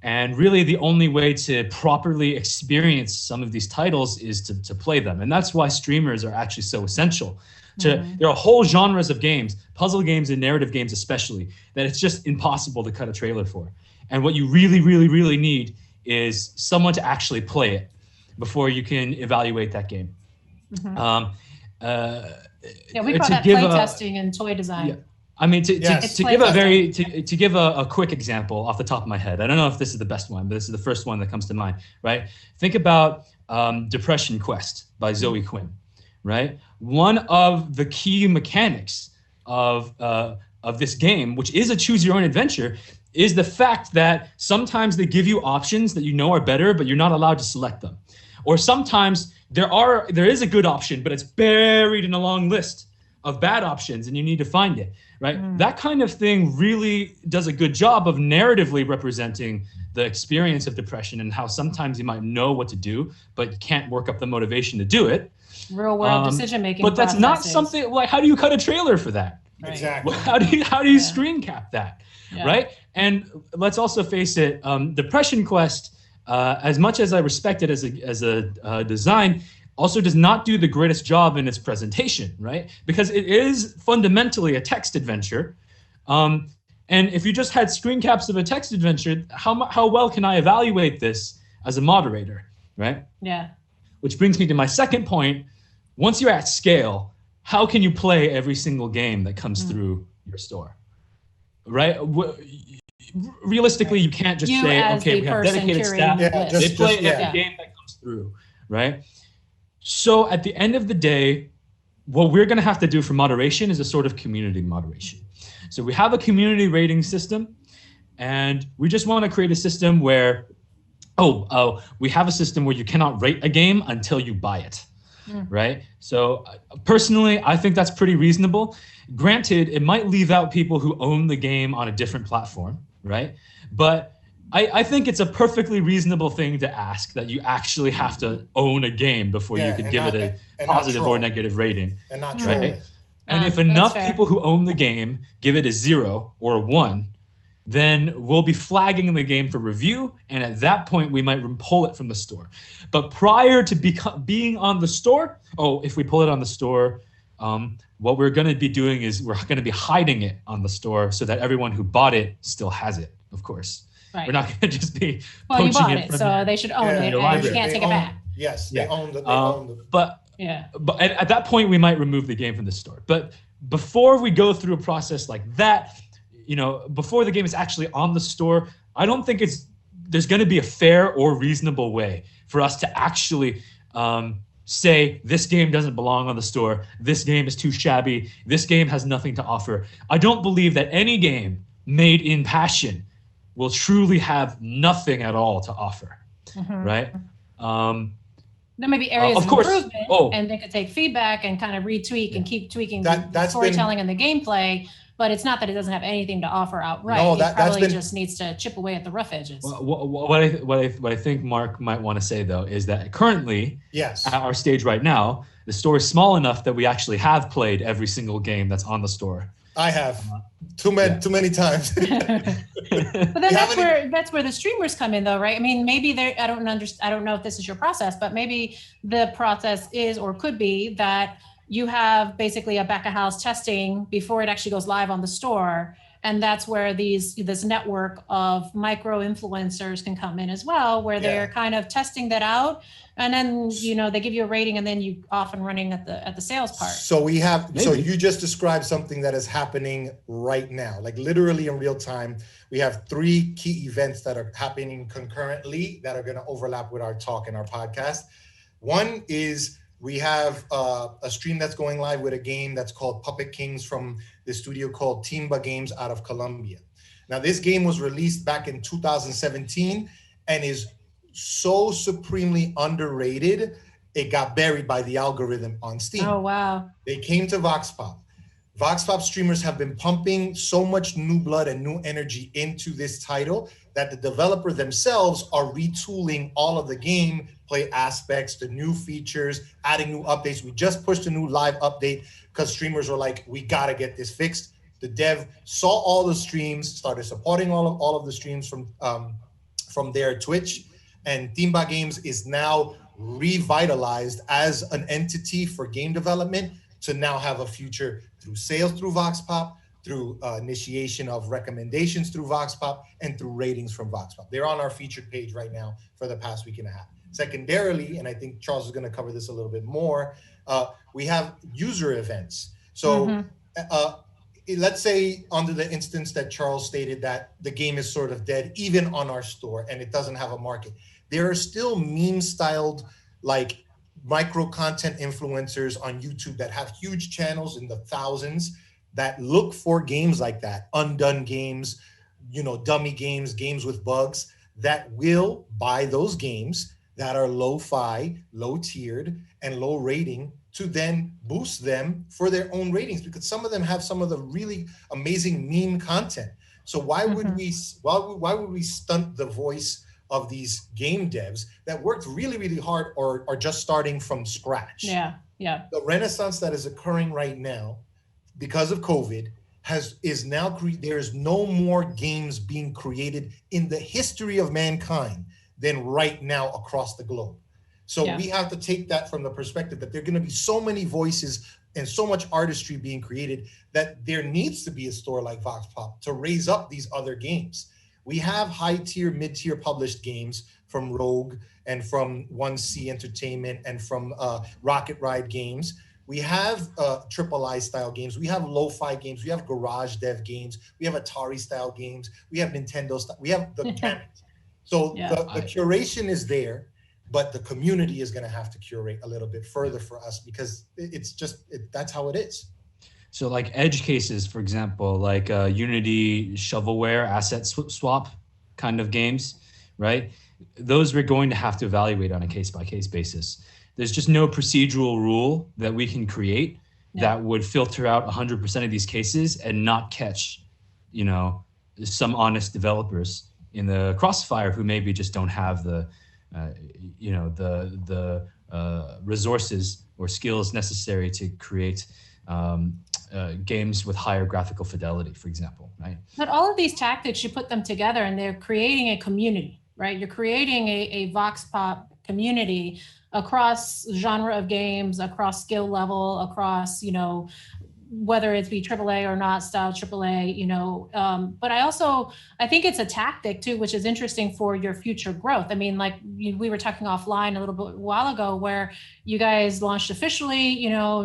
And really, the only way to properly experience some of these titles is to play them. And that's why streamers are actually so essential. There are whole genres of games, puzzle games and narrative games especially, that it's just impossible to cut a trailer for. And what you really, really, really need is someone to actually play it before you can evaluate that game. We call that play testing and toy design. Yeah. I mean, to give a quick example off the top of my head, I don't know if this is the best one, but this is the first one that comes to mind, right? Think about Depression Quest by Zoe Quinn, right? One of the key mechanics of this game, which is a choose your own adventure, is the fact that sometimes they give you options that are better, but you're not allowed to select them. Or sometimes there is a good option, but it's buried in a long list of bad options and you need to find it, right? That kind of thing really does a good job of narratively representing the experience of depression and how sometimes you might know what to do, but you can't work up the motivation to do it. Real world decision-making But that's not something, like, how do you cut a trailer for that? Right. Exactly. How do you screen cap that, right? And let's also face it, Depression Quest, as much as I respect it as a design, also does not do the greatest job in its presentation, right? Because it is fundamentally a text adventure. And if you just had screen caps of a text adventure, how well can I evaluate this as a moderator, right? Yeah. Which brings me to my second point. Once you're at scale, how can you play every single game that comes through your store, right? Realistically, you can't just say, okay, we have dedicated staff. They play every game that comes through, right? So at the end of the day, what we're going to have to do for moderation is a sort of community moderation. So we have a community rating system, and we just want to create a system where, we have a system where you cannot rate a game until you buy it, right? So personally, I think that's pretty reasonable. Granted, it might leave out people who own the game on a different platform, right? But I think it's a perfectly reasonable thing to ask, that you actually have to own a game before you could give it a positive or negative rating. And not right? And if enough people who own the game give it a 0 or a 1, then we'll be flagging the game for review. And at that point, we might pull it from the store. But prior to being on the store, if we pull it on the store, what we're going to be doing is we're going to be hiding it on the store so that everyone who bought it still has it, of course. Right. We're not going to just be poaching you bought it it, so they should own it, and you can't take it back. Yes, they own the. But at that point, we might remove the game from the store. But before we go through a process like that, before the game is actually on the store, I don't think there's going to be a fair or reasonable way for us to actually say this game doesn't belong on the store, this game is too shabby, this game has nothing to offer. I don't believe that any game made in passion will truly have nothing at all to offer, right? There may be areas of improvement, and they could take feedback and kind of retweak and keep tweaking the storytelling and the gameplay. but it's not that it doesn't have anything to offer outright. No, It probably just needs to chip away at the rough edges. What I think Marc might want to say though is that currently, yes, at our stage right now, the store is small enough that we actually have played every single game that's on the store. I have too many times. But then that's where the streamers come in, though, right? I mean, maybe I don't know if this is your process, but maybe the process is or could be that you have basically a back of house testing before it actually goes live on the store. And that's where this network of micro influencers can come in as well, where they're kind of testing that out. And then, they give you a rating and then you off and running at the sales part. So you just described something that is happening right now, like literally in real time. We have 3 key events that are happening concurrently that are going to overlap with our talk and our podcast. One is we have a stream that's going live with a game that's called Puppet Kings from the studio called Timba Games out of Colombia. Now, this game was released back in 2017 and is so supremely underrated, it got buried by the algorithm on Steam. Oh, wow. They came to VoxPop. VoxPop streamers have been pumping so much new blood and new energy into this title that the developer themselves are retooling all of the gameplay aspects, the new features, adding new updates. We just pushed a new live update because streamers were like, we got to get this fixed. The dev saw all the streams, started supporting all of the streams from their Twitch, and Timba Games is now revitalized as an entity for game development to now have a future through sales through VoxPop, through initiation of recommendations through VoxPop, and through ratings from VoxPop. They're on our featured page right now for the past week and a half. Secondarily, and I think Charles is going to cover this a little bit more, we have user events. So let's say under the instance that Charles stated that the game is sort of dead, even on our store, and it doesn't have a market. There are still meme-styled, like micro content influencers on YouTube that have huge channels in the thousands that look for games like that, undone games, dummy games, games with bugs, that will buy those games that are low-fi, low-tiered, and low rating to then boost them for their own ratings, because some of them have some of the really amazing meme content. So why would we stunt the voice of these game devs that worked really, really hard or are just starting from scratch? Yeah. The renaissance that is occurring right now because of COVID is now there is no more games being created in the history of mankind than right now across the globe. So we have to take that from the perspective that there are going to be so many voices and so much artistry being created that there needs to be a store like VoxPop to raise up these other games. We have high-tier, mid-tier published games from Rogue and from 1C Entertainment and from Rocket Ride Games. We have triple-I style games. We have lo-fi games. We have garage dev games. We have Atari style games. We have Nintendo style. We have the gamut. So the curation is there, but the community is going to have to curate a little bit further for us because that's how it is. So like edge cases, for example, like Unity shovelware asset swap kind of games, right? Those we're going to have to evaluate on a case-by-case basis. There's just no procedural rule that we can create that would filter out 100% of these cases and not catch, some honest developers in the crossfire who maybe just don't have the resources or skills necessary to create games with higher graphical fidelity, for example, right? But all of these tactics, you put them together and they're creating a community, right? You're creating a VoxPop community across genre of games, across skill level, across, whether it be AAA or not style AAA, but I think it's a tactic too, which is interesting for your future growth. I mean, like we were talking offline a little bit while ago where you guys launched officially,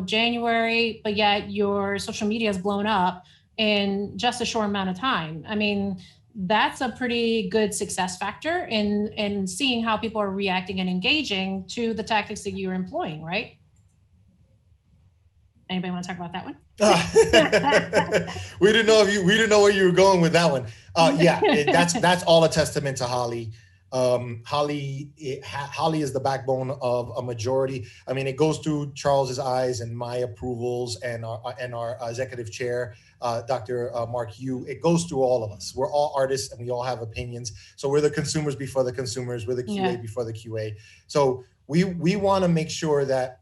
January, but yet your social media has blown up in just a short amount of time. I mean, that's a pretty good success factor in seeing how people are reacting and engaging to the tactics that you're employing, right? Anybody want to talk about that one? We didn't know where you were going with that one. That's all a testament to Holly. Holly is the backbone of a majority. I mean, it goes through Charles's eyes and my approvals and our executive chair, Dr. Marc. It goes through all of us. We're all artists and we all have opinions. So we're the consumers before the consumers. We're the QA before the QA. So we want to make sure that,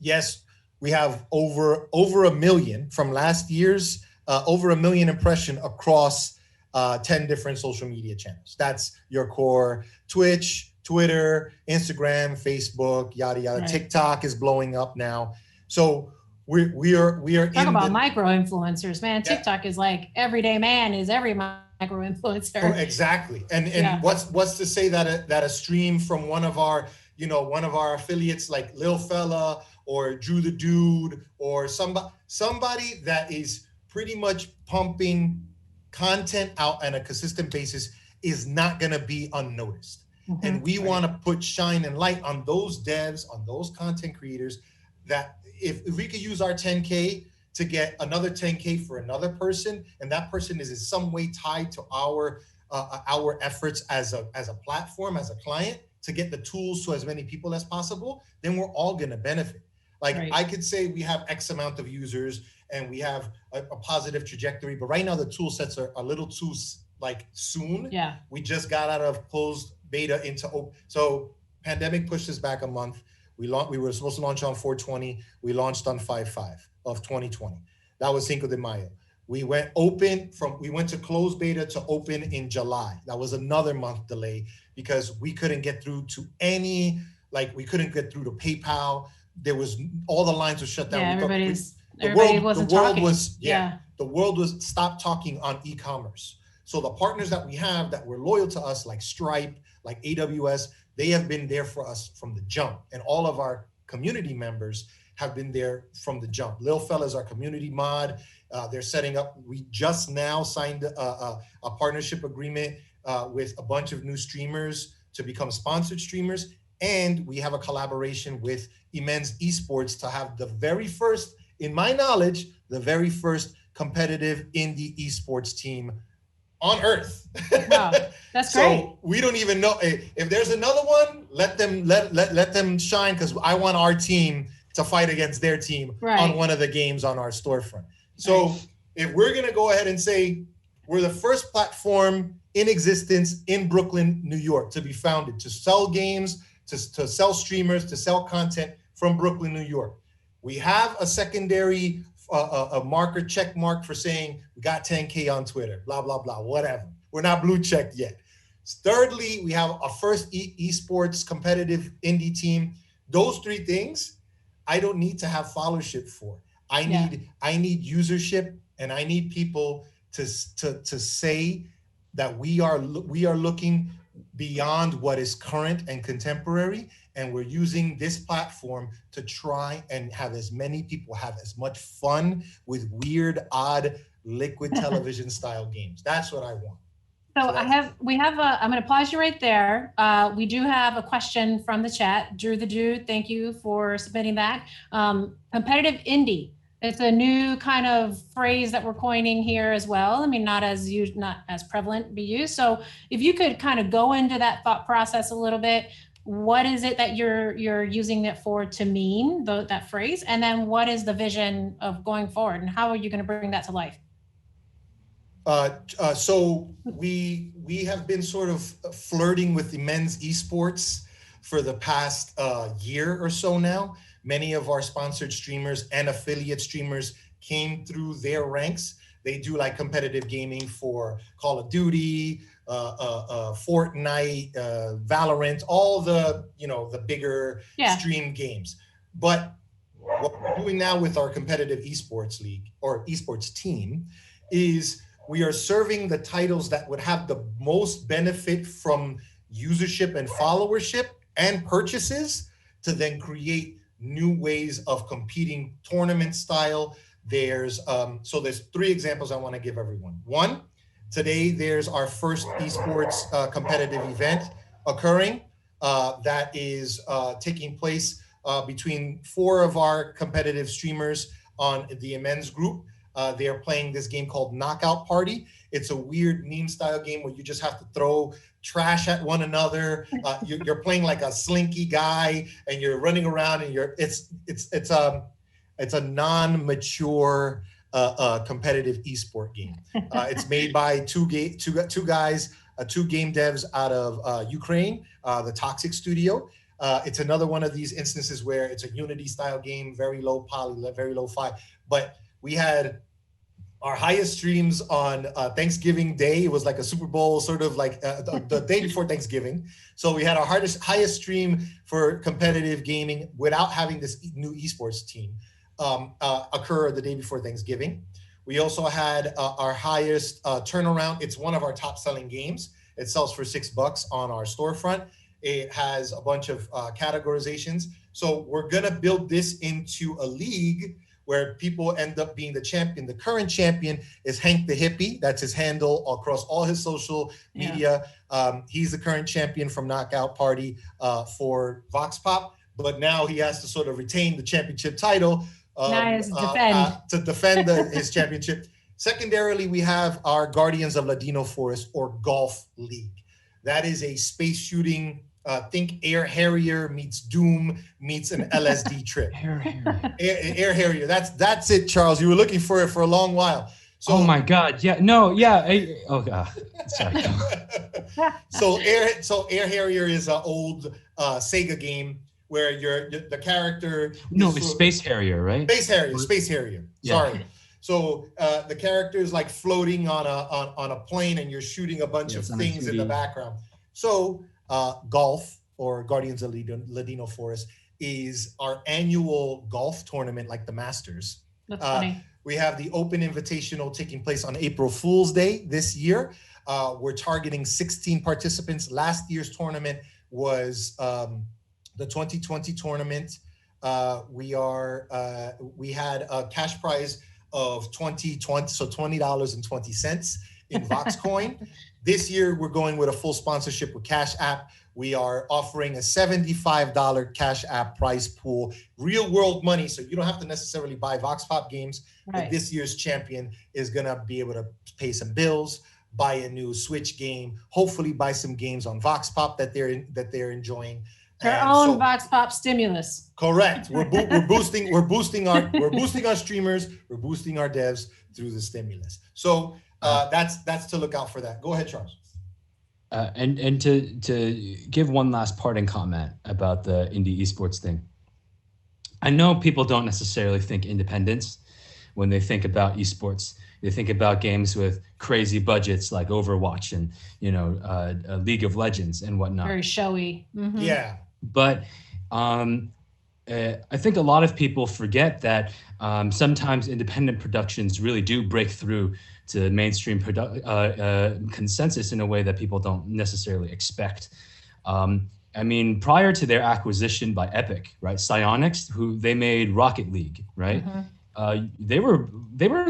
yes, we have over a million from last year's, over a million impression across 10 different social media channels. That's your core Twitch, Twitter, Instagram, Facebook, yada, yada. Right. TikTok is blowing up now. So we are talk about micro influencers, man. Yeah. TikTok is like everyday man is every micro influencer. Oh, exactly. And what's to say that a stream from one of our affiliates like Lil Fella or Drew the Dude or somebody that is pretty much pumping content out on a consistent basis is not going to be unnoticed. Mm-hmm. And we want to put shine and light on those devs, on those content creators, that if we could use our 10K to get another 10K for another person, and that person is in some way tied to our efforts as a platform, as a client, to get the tools to as many people as possible, then we're all going to benefit. Like, right. I could say we have X amount of users and we have a positive trajectory, but right now the tool sets are a little too soon. Yeah. We just got out of closed beta into open. So pandemic pushed us back a month. We were supposed to launch on 4/20. We launched on 5/5 of 2020. That was Cinco de Mayo. We went to closed beta to open in July. That was another month delay because we couldn't get through to we couldn't get through to PayPal. There was, all the lines were shut down. Yeah, everybody wasn't talking. The world was stopped talking on e-commerce. So the partners that we have that were loyal to us, like Stripe, like AWS, they have been there for us from the jump. And all of our community members have been there from the jump. Lil Fella is our community mod. They're setting up, we just now signed a partnership agreement with a bunch of new streamers to become sponsored streamers. And we have a collaboration with Immense Esports to have the very first, in my knowledge, the very first competitive indie esports team on earth. Wow, that's great. So we don't even know if there's another one. Let them shine, because I want our team to fight against their team on one of the games on our storefront. So if we're gonna go ahead and say we're the first platform in existence in Brooklyn, New York, to be founded to sell games, to sell streamers, to sell content from Brooklyn, New York. We have a secondary a check mark for saying we got 10K on Twitter, blah, blah, blah, whatever. We're not blue checked yet. Thirdly, we have a first esports competitive indie team. Those three things, I don't need to have followership for. I need usership, and I need people to say that we are looking beyond what is current and contemporary, and we're using this platform to try and have as many people have as much fun with weird, odd, liquid television style games. That's what I want. So I'm going to pause you right there. We do have a question from the chat. Drew the Dude, thank you for submitting that. Competitive indie. It's a new kind of phrase that we're coining here as well. I mean, not as prevalent to be used. So if you could kind of go into that thought process a little bit, what is it that you're using it for to mean, that phrase? And then what is the vision of going forward, and how are you going to bring that to life? So we have been sort of flirting with the men's esports for the past year or so now. Many of our sponsored streamers and affiliate streamers came through their ranks. They do like competitive gaming for Call of Duty, Fortnite, Valorant, all the bigger stream games. But what we're doing now with our competitive esports league or esports team is we are serving the titles that would have the most benefit from usership and followership and purchases to then create new ways of competing tournament style. There's three examples I want to give everyone. One, today there's our first esports competitive event occurring that is taking place between 4 of our competitive streamers on the Immense group. They are playing this game called Knockout Party. It's a weird meme style game where you just have to throw trash at one another. You're playing like a slinky guy, and you're running around, and it's a non-mature competitive esport game. It's made by two game devs out of Ukraine, the Toxic Studio. It's another one of these instances where it's a Unity style game, very low poly, very low fi. But we had our highest streams on Thanksgiving Day. It was like a Super Bowl, sort of like the day before Thanksgiving. So we had our highest stream for competitive gaming without having this new esports team occur the day before Thanksgiving. We also had our highest turnaround. It's one of our top selling games. It sells for $6 on our storefront. It has a bunch of categorizations. So we're gonna build this into a league where people end up being the champion. The current champion is Hank the Hippie. That's his handle across all his social media. He's the current champion from Knockout Party for VoxPop, but now he has to sort of retain the championship title to defend his championship. Secondarily, we have our Guardians of Ladino Forest, or Golf League. That is a space shooting, think Air Harrier meets Doom meets an LSD trip. Air Harrier. That's it, Charles. You were looking for it for a long while. So, oh my God! Yeah, no, yeah. Sorry. So Air Harrier is an old Sega game where you're the character. No, it's Space Harrier, right? Space Harrier. Yeah. Sorry. So the character is like floating on a plane, and you're shooting a bunch of things in the background. So golf, or Guardians of Ladino Forest, is our annual golf tournament, like the Masters. That's funny. We have the Open Invitational taking place on April Fool's Day this year. We're targeting 16 participants. Last year's tournament was the 2020 tournament. We had a cash prize of $20.20 in Vox coin. This year, we're going with a full sponsorship with Cash App. We are offering a $75 Cash App prize pool, real world money. So you don't have to necessarily buy VoxPop games, but this year's champion is gonna be able to pay some bills, buy a new Switch game, hopefully buy some games on VoxPop that they're enjoying. Their own VoxPop stimulus. Correct. We're boosting our streamers. We're boosting our devs through the stimulus. So that's to look out for that. Go ahead, Charles. And to give one last parting comment about the indie esports thing. I know people don't necessarily think independence when they think about esports. They think about games with crazy budgets like Overwatch and League of Legends and whatnot. Very showy. Mm-hmm. Yeah. But I think a lot of people forget that sometimes independent productions really do break through to mainstream consensus in a way that people don't necessarily expect. I mean, prior to their acquisition by Epic, right? Psyonix, who they made Rocket League, right? Mm-hmm. They were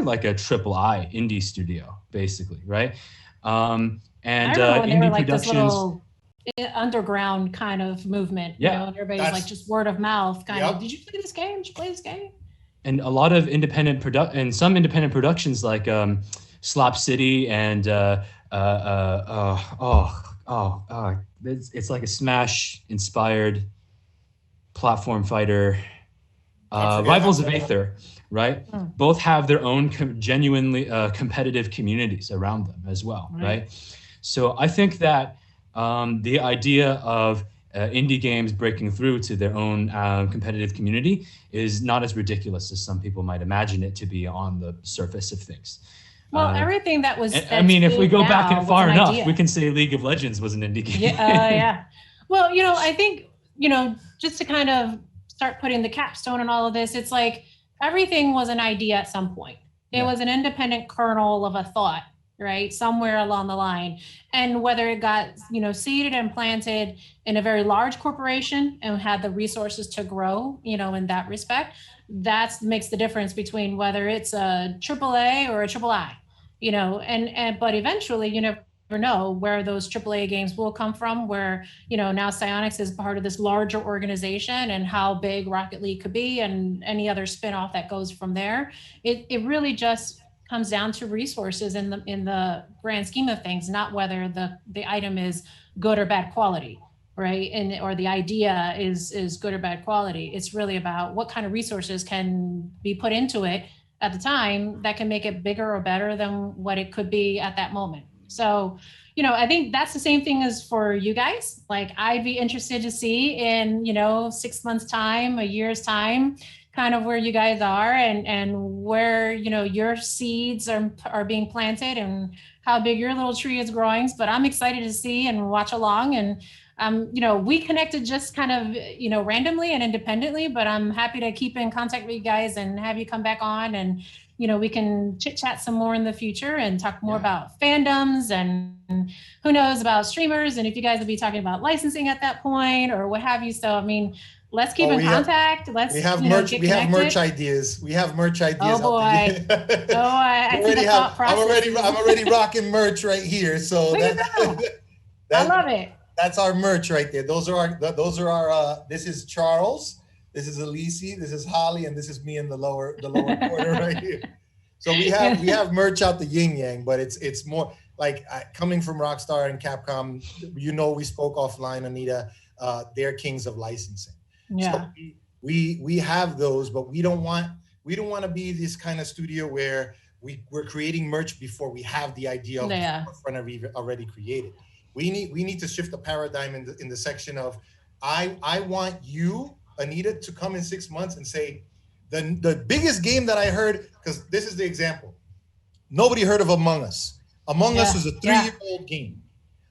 like a AAA indie studio, basically, right? And indie like productions. Underground kind of movement, and everybody's like just word of mouth kind of. Did you play this game? Did you play this game? And a lot of some independent productions like Slop City and it's like a Smash inspired platform fighter, Rivals of Aether, right? Both have their own genuinely competitive communities around them as well, right? So I think that the idea of indie games breaking through to their own competitive community is not as ridiculous as some people might imagine it to be on the surface of things. Well, everything that was. I mean, if we go back far enough, we can say League of Legends was an indie game. Yeah. Well, I think, just to kind of start putting the capstone on all of this, it's like everything was an idea at some point. It was an independent kernel of a thought, right? Somewhere along the line. And whether it got, seeded and planted in a very large corporation and had the resources to grow, in that respect, that makes the difference between whether it's a AAA or a III, but eventually you never know where those AAA games will come from, where, now Psyonix is part of this larger organization and how big Rocket League could be and any other spinoff that goes from there. It really just comes down to resources in the grand scheme of things, not whether the item is good or bad quality, right? And or the idea is good or bad quality. It's really about what kind of resources can be put into it at the time that can make it bigger or better than what it could be at that moment. So, I think that's the same thing as for you guys. Like, I'd be interested to see in, 6 months time, a year's time, kind of where you guys are and where, your seeds are being planted and how big your little tree is growing. But I'm excited to see and watch along. And, we connected just kind of, randomly and independently, but I'm happy to keep in contact with you guys and have you come back on and, we can chit chat some more in the future and talk more about fandoms and who knows about streamers. And if you guys will be talking about licensing at that point or what have you. So, I mean, let's keep in contact. We have merch ideas. We have merch ideas. Oh boy. I see the thought process. I'm already rocking merch right here. So I love it. That's our merch right there. Those are our this is Charles. This is Elise, this is Holly, and this is me in the lower corner right here. So we have merch out the yin yang, but it's more like coming from Rockstar and Capcom. We spoke offline, Anita. They're kings of licensing. Yeah. So we have those, but we don't want to be this kind of studio where we're creating merch before we have the idea of already created. We need to shift the paradigm in the section of I want you, Anita, to come in 6 months and say the biggest game that I heard, because this is the example. Nobody heard of Among Us. Among Us was a 3-year-old game.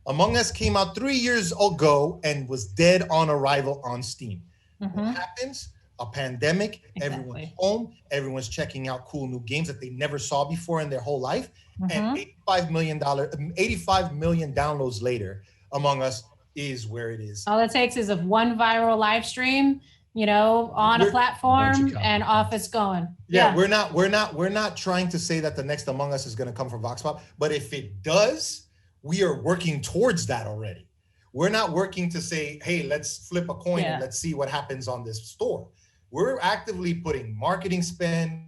Among Us came out 3 years ago and was dead on arrival on Steam. What happens? A pandemic, everyone's home, everyone's checking out cool new games that they never saw before in their whole life. And 85 million downloads later, Among Us is where it is. All it takes is one viral live stream, on a platform and off it's going. Yeah, we're not trying to say that the next Among Us is going to come from VoxPop, but if it does, we are working towards that already. We're not working to say, hey, let's flip a coin and let's see what happens on this store. We're actively putting marketing spend,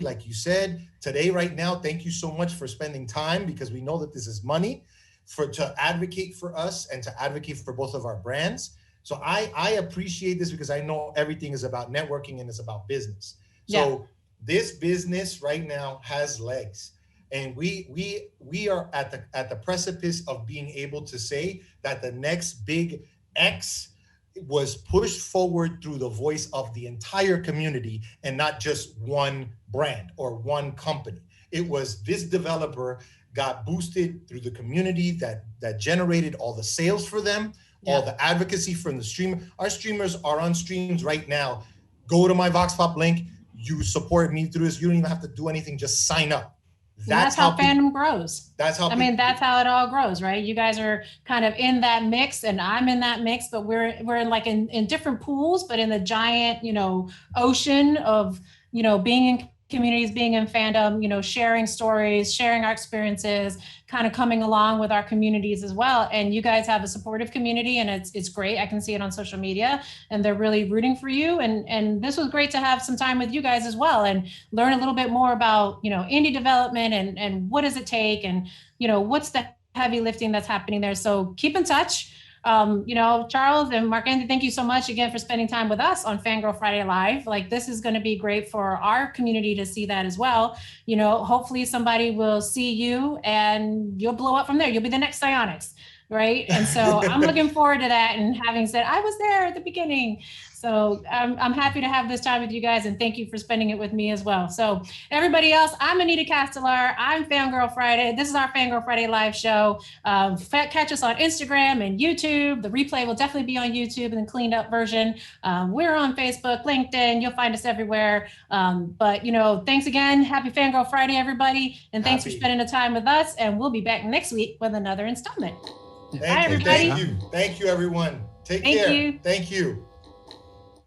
like you said, today, right now. Thank you so much for spending time, because we know that this is money to advocate for us and to advocate for both of our brands. So I appreciate this, because I know everything is about networking and it's about business. So this business right now has legs. And we are at the precipice of being able to say that the next big X was pushed forward through the voice of the entire community and not just one brand or one company. It was this developer got boosted through the community that generated all the sales for them, all the advocacy from the streamer. Our streamers are on streams right now. Go to my VoxPop link. You support me through this. You don't even have to do anything. Just sign up. That's how fandom grows. That's how that's how it all grows, right? You guys are kind of in that mix and I'm in that mix, but we're in different pools, but in the giant, ocean of, being in communities, being in fandom, sharing stories, sharing our experiences, kind of coming along with our communities as well. And you guys have a supportive community and it's great. I can see it on social media and they're really rooting for you. And this was great to have some time with you guys as well and learn a little bit more about, indie development and what does it take and, what's the heavy lifting that's happening there. So keep in touch. Charles and Marc Anthony, thank you so much again for spending time with us on Fangirl Friday Live. Like, this is going to be great for our community to see that as well. Hopefully somebody will see you and you'll blow up from there. You'll be the next Psyonix, right? And so I'm looking forward to that. And having said, I was there at the beginning. So I'm happy to have this time with you guys and thank you for spending it with me as well. So everybody else, I'm Anita Castelar. I'm Fangirl Friday. This is our Fangirl Friday live show. Catch us on Instagram and YouTube. The replay will definitely be on YouTube and the cleaned up version. We're on Facebook, LinkedIn. You'll find us everywhere. But thanks again. Happy Fangirl Friday, everybody. And thanks for spending the time with us. And we'll be back next week with another installment. Bye, everybody. Thank you, everyone. Take care. Thank you. Thank you.